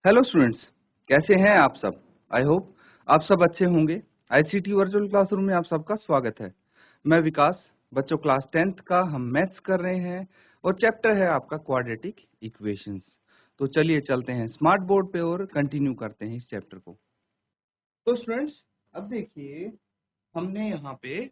Hello students, कैसे हैं आप सब। आई होप आप सब अच्छे होंगे। आईसीटी वर्चुअल क्लासरूम में आप सबका स्वागत है। मैं विकास। बच्चों, क्लास 10th का हम मैथ्स कर रहे हैं और चैप्टर है आपका क्वाड्रेटिक इक्वेशंस। तो चलिए चलते हैं स्मार्ट बोर्ड पे और कंटिन्यू करते हैं इस चैप्टर को। तो स्टूडेंट्स, अब देखिए हमने यहाँ पे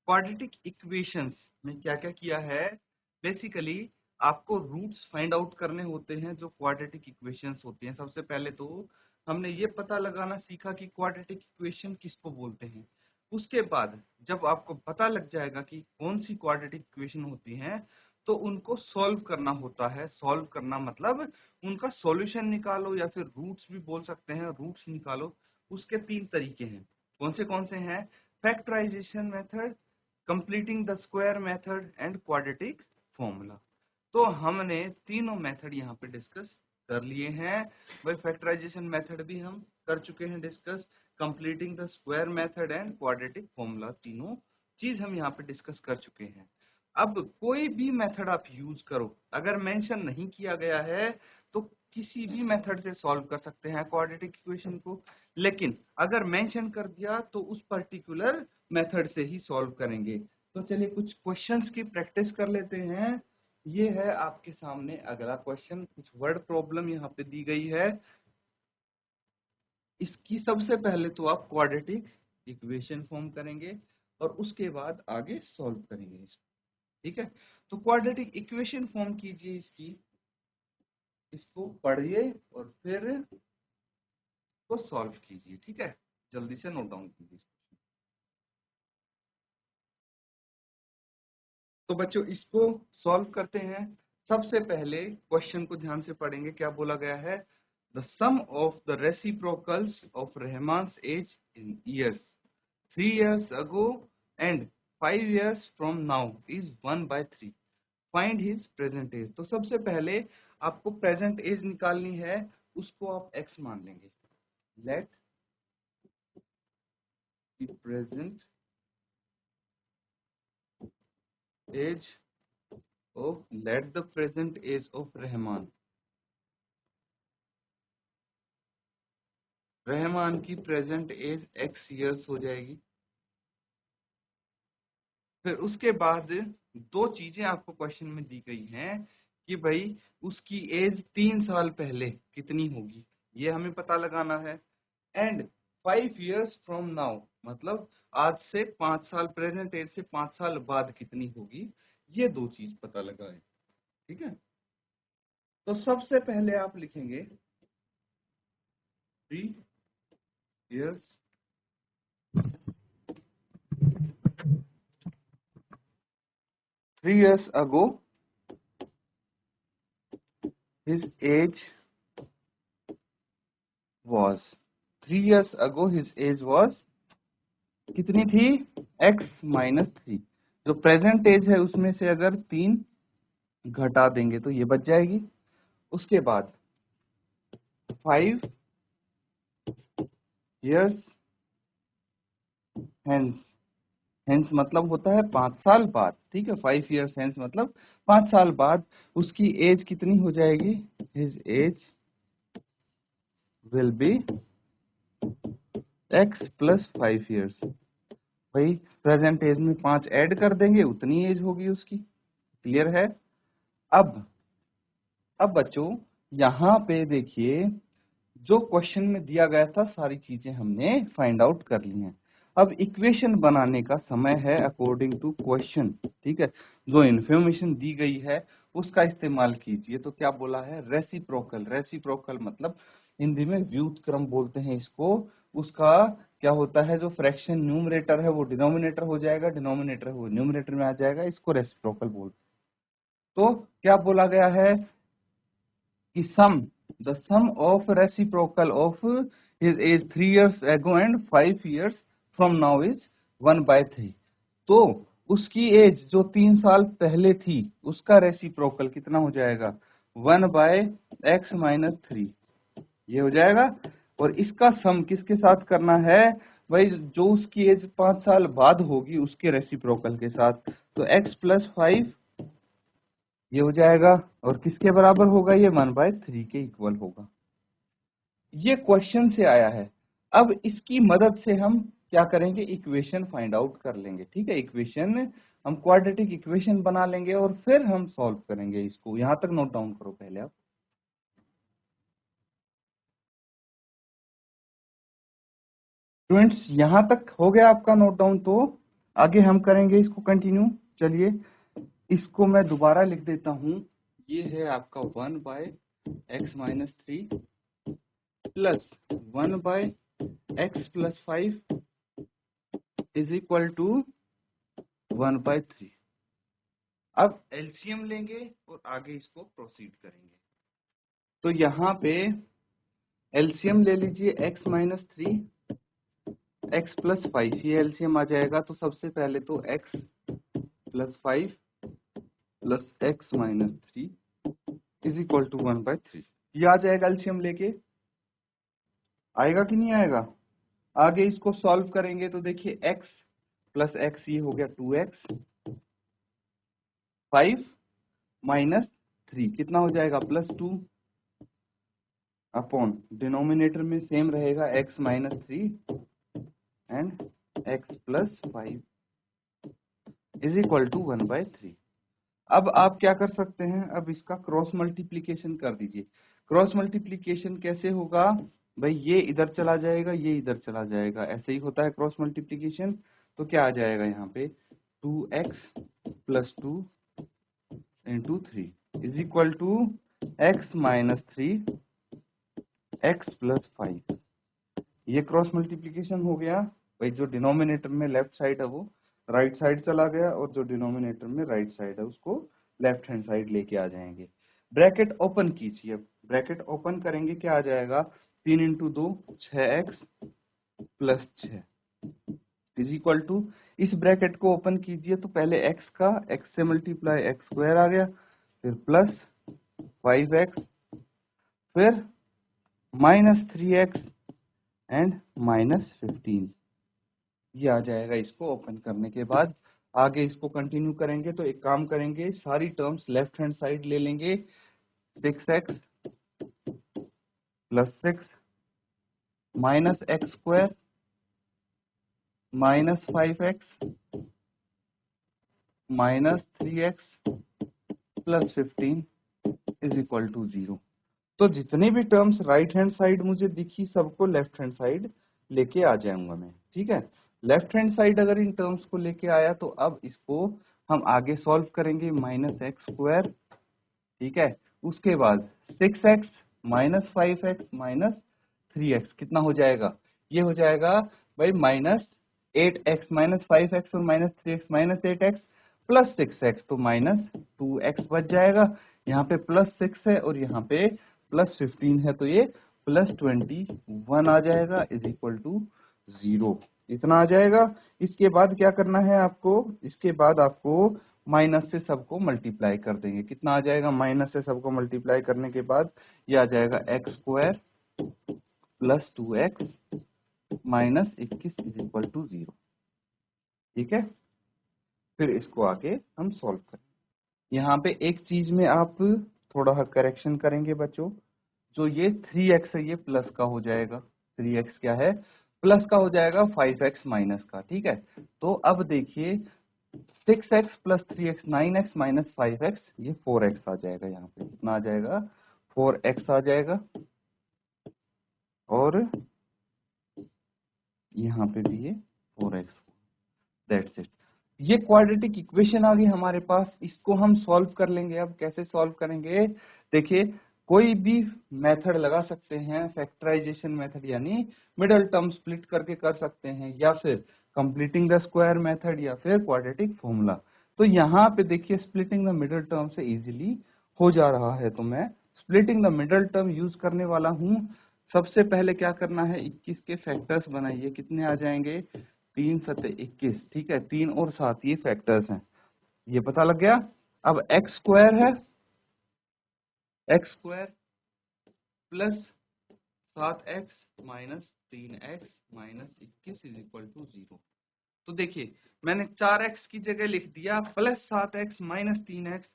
क्वाड्रेटिक इक्वेशंस में क्या क्या किया है। बेसिकली आपको रूट्स फाइंड आउट करने होते हैं जो क्वाड्रेटिक इक्वेशंस होती हैं। सबसे पहले तो हमने ये पता लगाना सीखा कि क्वाड्रेटिक इक्वेशन किसको बोलते हैं। उसके बाद जब आपको पता लग जाएगा कि कौन सी क्वाड्रेटिक इक्वेशन होती हैं, तो उनको सॉल्व करना होता है। सॉल्व करना मतलब उनका सॉल्यूशन निकालो या फिर रूट्स भी बोल सकते हैं, रूट्स निकालो। उसके 3 तरीके हैं। कौन से हैं? Factorization method, completing the square method and quadratic formula. तो हमने तीनों मेथड यहाँ पे डिस्कस कर लिए हैं। भाई फैक्टराइजेशन मेथड भी हम कर चुके हैं discuss, completing the square method and quadratic formula, तीनों चीज हम यहाँ पे डिस्कस कर चुके हैं। अब कोई भी मेथड आप यूज करो, अगर मेंशन नहीं किया गया है तो किसी भी मेथड से सॉल्व कर सकते हैं क्वाड्रेटिक इक्वेशन को। लेकिन अगर मेंशन कर दिया तो उस पर्टिकुलर मेथड से ही सॉल्व करेंगे। तो चलिए कुछ क्वेश्चंस की प्रैक्टिस कर लेते हैं। ये है आपके सामने अगला क्वेश्चन। कुछ वर्ड प्रॉब्लम यहाँ पे दी गई है। इसकी सबसे पहले तो आप क्वाड्रेटिक इक्वेशन फॉर्म करेंगे और उसके बाद आगे सॉल्व करेंगे इसको। ठीक है, तो क्वाड्रेटिक इक्वेशन फॉर्म कीजिए इसकी, इसको पढ़िए और फिर इसको सॉल्व कीजिए। ठीक है, जल्दी से नोट डाउन कीजिए। तो बच्चों इसको सॉल्व करते हैं। सबसे पहले क्वेश्चन को ध्यान से पढ़ेंगे। क्या बोला गया है? The sum of the reciprocals of Rahman's age in years 3 years ago and 5 years from now is 1/3. Find his present age. तो सबसे पहले आपको प्रेजेंट एज निकालनी है, उसको आप x मान लेंगे। Let the present age of let the present age of Rahman. Rahman की प्रेजेंट एज x ईयर्स हो जाएगी। फिर उसके बाद दो चीजें आपको क्वेश्चन में दी गई हैं कि भाई उसकी एज 3 साल पहले कितनी होगी, ये हमें पता लगाना है। एंड 5 years फ्रॉम नाउ मतलब आज से 5 साल, प्रेजेंट एज से 5 साल बाद कितनी होगी, ये दो चीज पता लगाए। ठीक है, तो सबसे पहले आप लिखेंगे 3 years 3 years ago his age was 3 years ago his age was कितनी थी? x-3। जो प्रेजेंट एज है उसमें से अगर 3 घटा देंगे तो ये बच जाएगी। उसके बाद 5 years hence, हेंस मतलब होता है 5 साल बाद। ठीक है, 5 years हेंस मतलब 5 साल बाद उसकी एज कितनी हो जाएगी? His age will be x plus 5 years। भाई प्रेजेंट एज में 5 ऐड कर देंगे, उतनी एज होगी उसकी। क्लियर है? अब बच्चों यहाँ पे देखिए, जो क्वेश्चन में दिया गया था सारी चीजें हमने फाइंड आउट कर ली हैं। अब इक्वेशन बनाने का समय है अकॉर्डिंग टू क्वेश्चन। ठीक है, जो इन्फॉर्मेशन दी गई है उसका इस्तेमाल कीजिए। तो क्या बोला है? रेसिप्रोकल। रेसिप्रोकल मतलब हिंदी में व्युत्क्रम बोलते हैं इसको। उसका क्या होता है? जो फ्रैक्शन न्यूमरेटर है वो डिनोमिनेटर हो जाएगा, डिनोमिनेटर वो न्यूमरेटर में आ जाएगा, इसको रेसिप्रोकल बोलते हैं। तो क्या बोला गया है कि the sum of reciprocal of his age 3 years ago and 5 years from now is 1/3। तो उसकी एज जो 3 साल पहले थी उसका रेसिप्रोकल कितना हो जाएगा? 1/x-3 ये हो जाएगा। और इसका सम किसके साथ करना है? भाई जो उसकी एज 5 साल बाद होगी उसके रेसिप्रोकल के साथ। तो x + 5 ये हो जाएगा और किसके बराबर होगा, ये 1/3 के इक्वल होगा। ये क्वेश्चन से आया है। अब इसकी मदद से हम क्या करेंगे, इक्वेशन फाइंड आउट कर लेंगे। ठीक है, इक्वेशन हम क्वाड्रेटिक इक्वेशन बना लेंगे और फिर हम सॉल्व करेंगे इसको। यहां तक नोट डाउन करो पहले आप। स्टूडेंट्स यहां तक हो गया आपका नोट डाउन, तो आगे हम करेंगे इसको कंटिन्यू। चलिए इसको मैं दोबारा लिख देता हूं। ये है आपका 1/x-3 plus 1/x+5 is equal to 1/3। अब एलसीएम लेंगे और आगे इसको प्रोसीड करेंगे। तो यहाँ पे एलसीएम ले लीजिए, x-3 x+5, ये एलसीएम आ जाएगा। तो सबसे पहले तो x+5 plus x-3 is equal to 1/3, ये आ जाएगा एलसीएम लेके। आएगा कि नहीं आएगा? आगे इसको सॉल्व करेंगे तो देखिए x प्लस x, ये हो गया 2x, 5 माइनस 3 कितना हो जाएगा, +2 अपॉन डिनोमिनेटर में सेम रहेगा x-3 and x+5 is equal to 1/3। अब आप क्या कर सकते हैं, अब इसका क्रॉस मल्टीप्लीकेशन कर दीजिए। क्रॉस मल्टीप्लीकेशन कैसे होगा भाई, ये इधर चला जाएगा, ये इधर चला जाएगा, ऐसे ही होता है क्रॉस मल्टीप्लीकेशन। तो क्या आ जाएगा यहाँ पे, 2x+2 into 3 is equal to x-3 x+5। ये क्रॉस मल्टीप्लीकेशन हो गया भाई। जो डिनोमिनेटर में लेफ्ट साइड है वो राइट साइड चला गया, और जो डिनोमिनेटर में राइट साइड है उसको लेफ्ट हैंड साइड लेके आ जाएंगे। ब्रैकेट ओपन कीजिए। ब्रैकेट ओपन करेंगे, क्या आ जाएगा, 3 into 2 6x plus 6 is equal to, इस ब्रैकेट को ओपन कीजिए तो पहले x का x से मल्टीप्लाई x² आ गया, फिर प्लस 5x, फिर -3x एंड -15, ये आ जाएगा इसको ओपन करने के बाद। आगे इसको कंटिन्यू करेंगे तो एक काम करेंगे, सारी टर्म्स लेफ्ट हैंड साइड ले लेंगे। 6x plus 6 minus x² minus 5x minus 3x plus 15 is equal to 0। तो जितने भी टर्म्स राइट हैंड साइड मुझे दिखी, सबको लेफ्ट हैंड साइड लेके आ जाऊंगा मैं। ठीक है, लेफ्ट हैंड साइड अगर इन टर्म्स को लेके आया तो अब इसको हम आगे सॉल्व करेंगे, -x²। ठीक है, उसके बाद 6x minus 5x minus 3x कितना हो जाएगा, ये हो जाएगा भाई -8x माइनस 5x और -3x -8x प्लस 6x, तो -2x बच जाएगा। यहाँ पे +6 है और यहाँ पे +15 है, तो ये +21 आ जाएगा इज इक्वल टू 0। इतना आ जाएगा। इसके बाद क्या करना है आपको, इसके बाद आपको माइनस से सबको मल्टीप्लाई कर देंगे। कितना आ जाएगा, माइनस से सबको मल्टीप्लाई करने के बाद ये आ जाएगा x² plus 2x minus 21 is equal to 0। ठीक है, फिर इसको आगे हम सॉल्व करें। यहाँ पे एक चीज में आप थोड़ा करेक्शन करेंगे बच्चों, जो ये 3x है ये प्लस का हो जाएगा। 3x क्या है, प्लस का हो जाएगा 5x माइनस का। ठीक है, तो अब देखिए 6x plus 3x 9x minus 5x, ये 4x आ जाएगा। यहाँ पे कितना आ जाएगा, 4x आ जाएगा, और यहाँ पे भी ये 4x। That's it. ये क्वाड्रेटिक इक्वेशन आ गई हमारे पास, इसको हम सॉल्व कर लेंगे। अब कैसे सॉल्व करेंगे, देखिए कोई भी मेथड लगा सकते हैं, फैक्टराइजेशन मेथड यानी मिडिल टर्म स्प्लिट करके कर सकते हैं, या फिर कंप्लीटिंग द स्क्वायर मेथड, या फिर क्वाड्रेटिक फॉर्मूला। तो यहाँ पे देखिए स्प्लिटिंग द मिडिल टर्म से इजीली हो जा रहा है, तो मैं splitting the middle term use करने वाला हूँ। सबसे पहले क्या करना है, 21 के फैक्टर्स बनाइए। कितने आ जाएंगे, 3×7=21। ठीक है, 3 और 7 ये फैक्टर्स हैं, ये पता लग गया। अब x² है, x² plus 7x minus 3x minus 21 is equal to 0। तो देखिए मैंने 4x की जगह लिख दिया plus 7x minus 3x,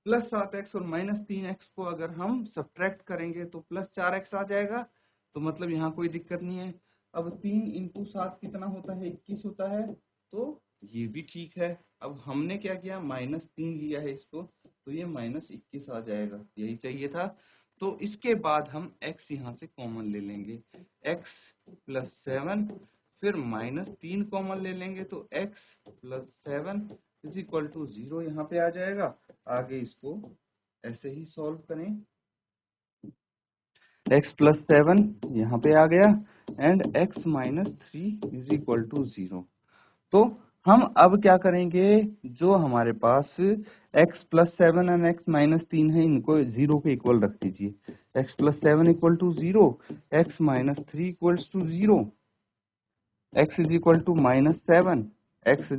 +7x और -3x को अगर हम सब्ट्रैक्ट करेंगे तो +4x आ जाएगा, तो मतलब यहाँ कोई दिक्कत नहीं है। अब 3 × 7 कितना होता है, 21 होता है, तो ये भी ठीक है। अब हमने क्या किया, -3 लिया है इसको, तो ये -21 आ जाएगा, यही चाहिए था। तो इसके बाद हम x यहाँ से कॉमन ले लेंगे, x + 7, फिर -3 कॉमन ले लेंगे तो x + 7 = 0 यहाँ पे आ जाएगा। आगे इसको ऐसे ही सॉल्व करें, x + 7 यहाँ पे आ गया एंड x - 3 = 0। तो हम अब क्या करेंगे, जो हमारे पास x + 7 और x - 3 है, इनको 0 के इक्वल रख दीजिए। x + 7 = 0, x - 3 = 0, x = -7, x =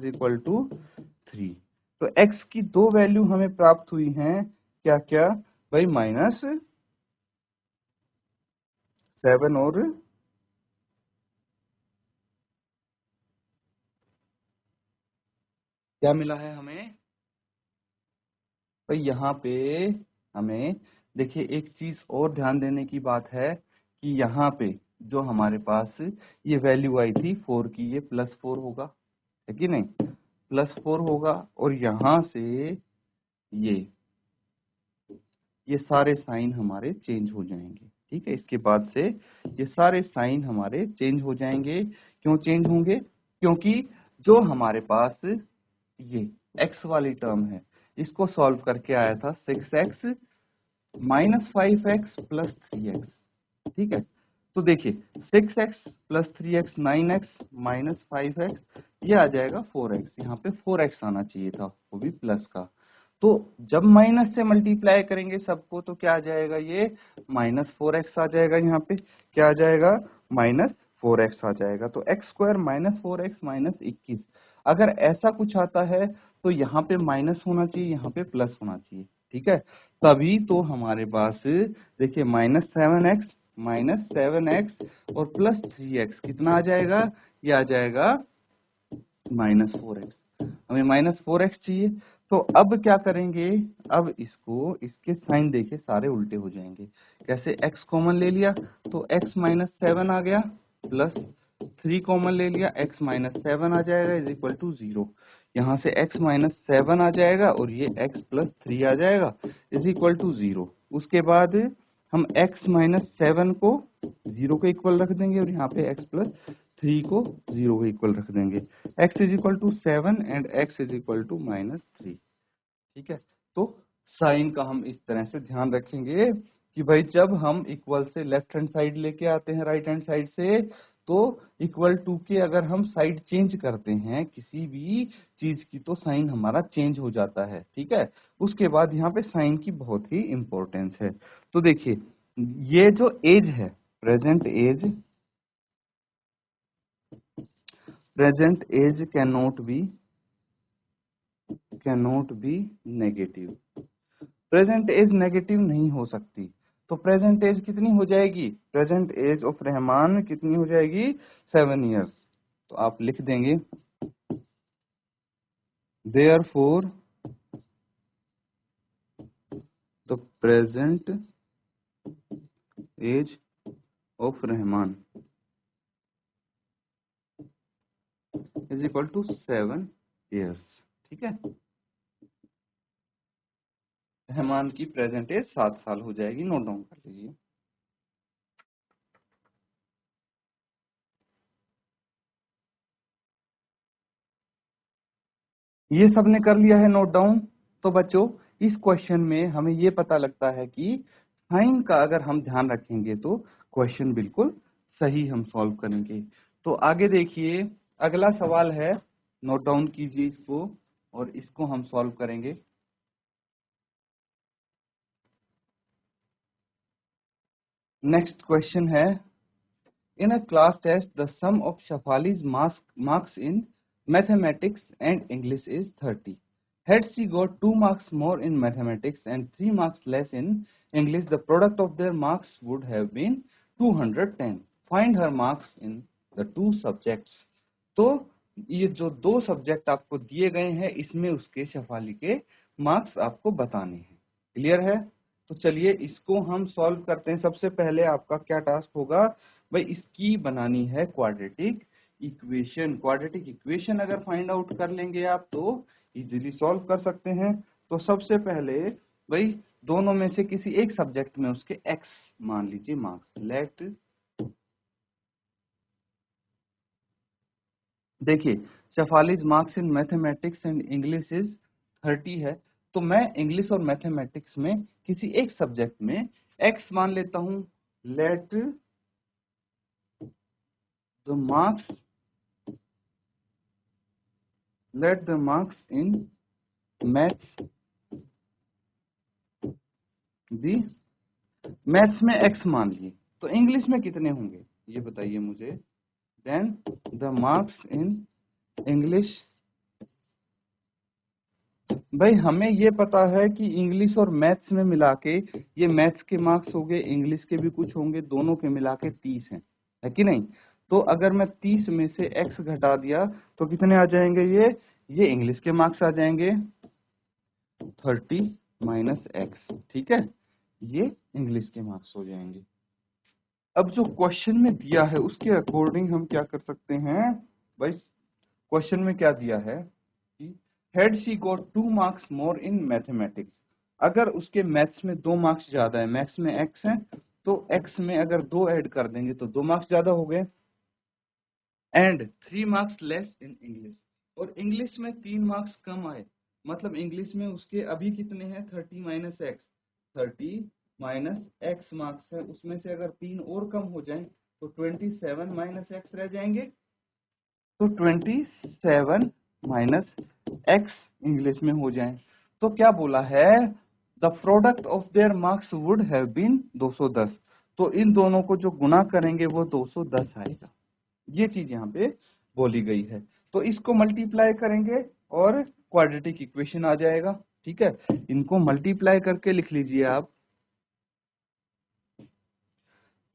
3। तो x की दो वैल्यू हमें प्राप्त हुई हैं, क्या क्या भाई, -7 और क्या मिला है हमें भाई, यहाँ पे हमें देखिए एक चीज और ध्यान देने की बात है कि यहाँ पे जो हमारे पास ये वैल्यू आई थी 4 की, ये +4 होगा, है कि नहीं, +4 होगा। और यहाँ से ये सारे साइन हमारे चेंज हो जाएंगे, ठीक है। इसके बाद से ये सारे साइन हमारे चेंज हो जाएंगे। क्यों चेंज होंगे, क्योंकि जो हमारे पास ये x वाली टर्म है, इसको सॉल्व करके आया था 6x - 5x + 3x, ठीक है। तो देखिए 6x + 3x 9x - 5x, ये आ जाएगा 4x, यहाँ पे 4x आना चाहिए था, वो भी प्लस का। तो जब माइनस से मल्टीप्लाई करेंगे सबको तो क्या आ जाएगा, ये -4x आ जाएगा। यहाँ पे क्या आ जाएगा, -4x आ जाएगा। तो x² - 4x - 21, अगर ऐसा कुछ आता है तो यहाँ पे माइनस होना चाहिए, यहाँ पे प्लस होना चाहिए, ठीक है। तभी तो हमारे पास देखिए -7x -7x और +3x कितना आ जाएगा, ये आ जाएगा -4x। हमें -4x चाहिए, तो अब क्या करेंगे, अब इसको, इसके साइन देखिए सारे उल्टे हो जाएंगे। कैसे, x कॉमन ले लिया तो x - 7 आ गया, प्लस 3 कॉमन ले लिया, x - 7 आ जाएगा = 0। यहाँ से x - 7 आ जाएगा और ये x + 3 आ जाएगा = 0। उसके बाद हम x - 7 को 0 के इक्वल रख देंगे और यहाँ पे x + 3 को 0 के इक्वल रख देंगे। x = 7 एंड x = -3, ठीक है। तो साइन का हम इस तरह से ध्यान रखेंगे कि भाई जब हम इक्वल से लेफ्ट हैंड साइड लेके आते हैं राइट हैंड साइड से, तो =2 के अगर हम साइड चेंज करते हैं किसी भी चीज की, तो साइन हमारा चेंज हो जाता है, ठीक है। उसके बाद यहाँ पे साइन की बहुत ही इंपॉर्टेंस है। तो देखिए ये जो एज है, present age cannot be negative. Present age negative नहीं हो सकती, तो प्रेजेंट एज कितनी हो जाएगी, प्रेजेंट एज ऑफ रहमान कितनी हो जाएगी, 7 इयर्स। तो आप लिख देंगे therefore the present age of Rahman = 7 years, ठीक है। रहमान की प्रेजेंट एज 7 साल हो जाएगी, नोट डाउन कर लीजिए। ये सबने कर लिया है नोट डाउन। तो बच्चों इस क्वेश्चन में हमें ये पता लगता है कि साइन का अगर हम ध्यान रखेंगे तो क्वेश्चन बिल्कुल सही हम सॉल्व करेंगे। तो आगे देखिए अगला सवाल है, नोट डाउन कीजिए इसको और इसको हम सॉल्व करेंगे। नेक्स्ट क्वेश्चन है, in a class test the sum of Shafali's marks in mathematics and English is 30. Had she got 2 marks more in mathematics and 3 marks less in English, the product of their marks would have been 210. Find her marks in the two subjects. तो ये जो दो subject आपको दिए गए हैं, इसमें उसके शेफाली के मार्क्स आपको बताने हैं। क्लियर है? तो चलिए इसको हम सॉल्व करते हैं। सबसे पहले आपका क्या टास्क होगा भाई, इसकी बनानी है क्वाड्रेटिक इक्वेशन। क्वाड्रेटिक इक्वेशन अगर फाइंड आउट कर लेंगे आप तो इजीली सॉल्व कर सकते हैं। तो सबसे पहले भाई दोनों में से किसी एक सब्जेक्ट में उसके x मान लीजिए मार्क्स। लेट देखिए Shafali's marks in mathematics and English is 30 है। तो मैं इंग्लिश और मैथमेटिक्स में किसी एक सब्जेक्ट में x मान लेता हूं। Let the marks in maths भी, मैथ्स में x मान लिए तो इंग्लिश में कितने होंगे ये बताइए मुझे। Then the marks in English, भाई हमें ये पता है कि इंग्लिश और मैथ्स में मिला के ये मैथ्स के मार्क्स हो गए, इंग्लिश के भी कुछ होंगे, दोनों के मिला के 30 हैं, है कि नहीं। तो अगर मैं 30 में से x घटा दिया तो कितने आ जाएंगे ये इंग्लिश के मार्क्स आ जाएंगे 30 माइनस x। ठीक है, ये इंग्लिश के मार्क्स हो जाएंगे। अब जो क्वेश्चन में दिया है उसके अकॉर्डिंग हम क्या कर सकते हैं भाई। क्वेश्चन में क्या दिया है कि had she got 2 marks more in mathematics, अगर उसके मैथ्स में 2 मार्क्स ज्यादा है, मैथ्स में x है तो x में अगर 2 ऐड कर देंगे तो 2 मार्क्स ज्यादा हो गए। And 3 marks less in English, और इंग्लिश में 3 मार्क्स कम आए, मतलब इंग्लिश में उसके अभी कितने हैं 30 minus x, 30 minus x marks है, उसमें से अगर 3 और कम हो जाएं तो 27 माइनस एक्स रह जाएंगे। तो 27 माइनस एक्स इंग्लिश में हो जाए तो क्या बोला है, the product of their marks would have been 210। तो इन दोनों को जो गुना करेंगे वो 210 आएगा। ये चीज यहाँ पे बोली गई है। तो इसको मल्टीप्लाई करेंगे और क्वाड्रेटिक इक्वेशन आ जाएगा। ठीक है, इनको मल्टीप्लाई करके लिख लीजिए आप।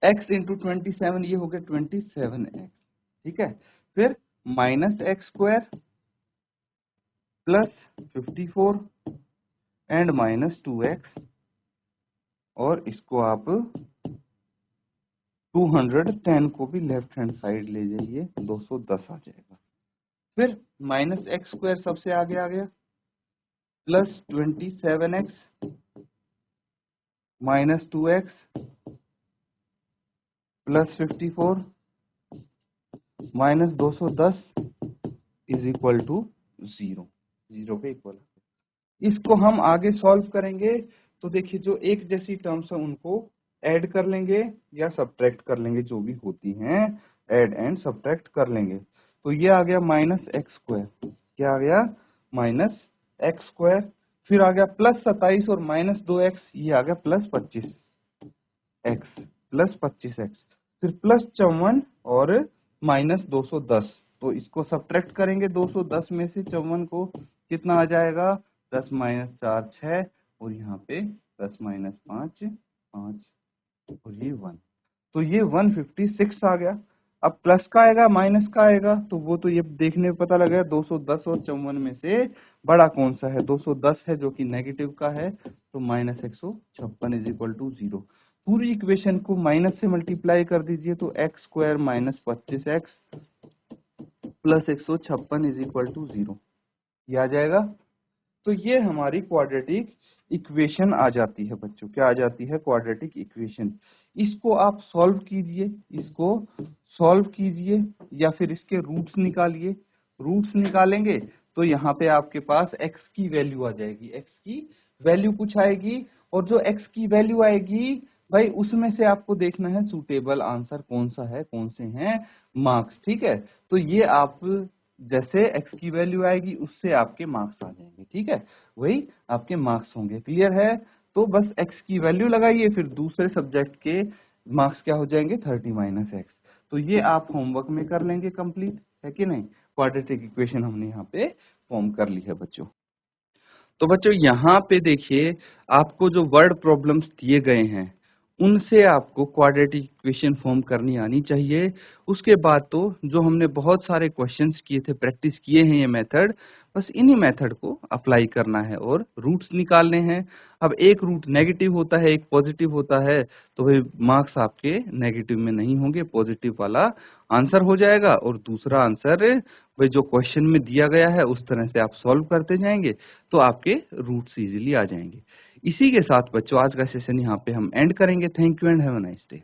x इंटू 27 ये हो गया 27x। ठीक है, फिर minus x square plus 54 and minus 2x, और इसको आप 210 को भी लेफ्ट हैंड साइड ले जाइए 210 आ जाएगा। फिर माइनस एक्स स्क्वायर सबसे आगे आ गया plus 27x minus 2x plus 54 minus 210 is equal to 0, 0 के इक्वल। इसको हम आगे सॉल्व करेंगे तो देखिए जो एक जैसी टर्म्स है उनको ऐड कर लेंगे या सब्ट्रैक्ट कर लेंगे, जो भी होती हैं ऐड एंड सब्ट्रैक्ट कर लेंगे। तो ये आ गया माइनस एक्स स्क्वायर, क्या आ गया माइनस एक्स स्क्वायर, फिर आ गया प्लस 27 और माइनस 2x, ये आ गया प्लस 25x, प्लस 25x, फिर प्लस 54 और माइनस 210। तो इसको सब्ट्रैक्ट करेंगे 210 में से 54 को, कितना आ जाएगा 10 माइनस 4 6, और यहाँ पे 10 माइनस 5 5, और ये 1। तो ये 156 आ गया। अब प्लस का आएगा माइनस का आएगा तो वो तो ये देखने में पता लगा 210 और 54 में से बड़ा कौन सा है, 210 है जो कि नेगेटिव का है, तो माइनस 156 इज इक्वल टू 0। पूरी इक्वेशन को माइनस से मल्टीप्लाई कर दीजिए तो X square minus 25x plus 156 is equal to 0, ये आ जाएगा। तो ये हमारी क्वाड्रेटिक इक्वेशन आ जाती है बच्चों, क्या आ जाती है क्वाड्रेटिक इक्वेशन। इसको आप सॉल्व कीजिए, इसको सॉल्व कीजिए या फिर इसके रूट्स निकालिए। रूट्स निकालेंगे तो यहाँ पे आपके पास x की वैल्यू आ जाएगी, x की वैल्यू कुछ आएगी, और जो x की वैल्यू आएगी भाई उसमें से आपको देखना है सूटेबल आंसर कौन सा है, कौन से हैं मार्क्स। ठीक है, तो ये आप जैसे x की वैल्यू आएगी उससे आपके मार्क्स आ जाएंगे। ठीक है, वही आपके मार्क्स होंगे। क्लियर है? तो बस x की वैल्यू लगाइए, फिर दूसरे सब्जेक्ट के मार्क्स क्या हो जाएंगे 30 माइनस एक्स। तो ये आप होमवर्क में कर लेंगे कंप्लीट, है कि नहीं। क्वाड्रेटिक इक्वेशन हमने यहाँ पे फॉर्म कर ली है बच्चों। तो बच्चों यहाँ पे देखिए आपको जो वर्ड प्रॉब्लम्स दिए गए हैं उनसे आपको क्वाड्रेटिक इक्वेशन फॉर्म करनी आनी चाहिए। उसके बाद तो जो हमने बहुत सारे क्वेश्चंस किए थे, प्रैक्टिस किए हैं ये मेथड, बस इन्हीं मेथड को अप्लाई करना है और रूट्स निकालने हैं। अब एक रूट नेगेटिव होता है, एक पॉजिटिव होता है, तो भाई मार्क्स आपके नेगेटिव में नहीं होंगे, पॉजिटिव वाला आंसर हो जाएगा और दूसरा आंसर भाई जो क्वेश्चन में दिया गया है उस तरह से आप सॉल्व करते जाएंगे तो आपके रूट्स इजीली आ जाएंगे। इसी के साथ बच्चों आज का सेशन यहाँ पे हम एंड करेंगे। Thank you and have a nice day.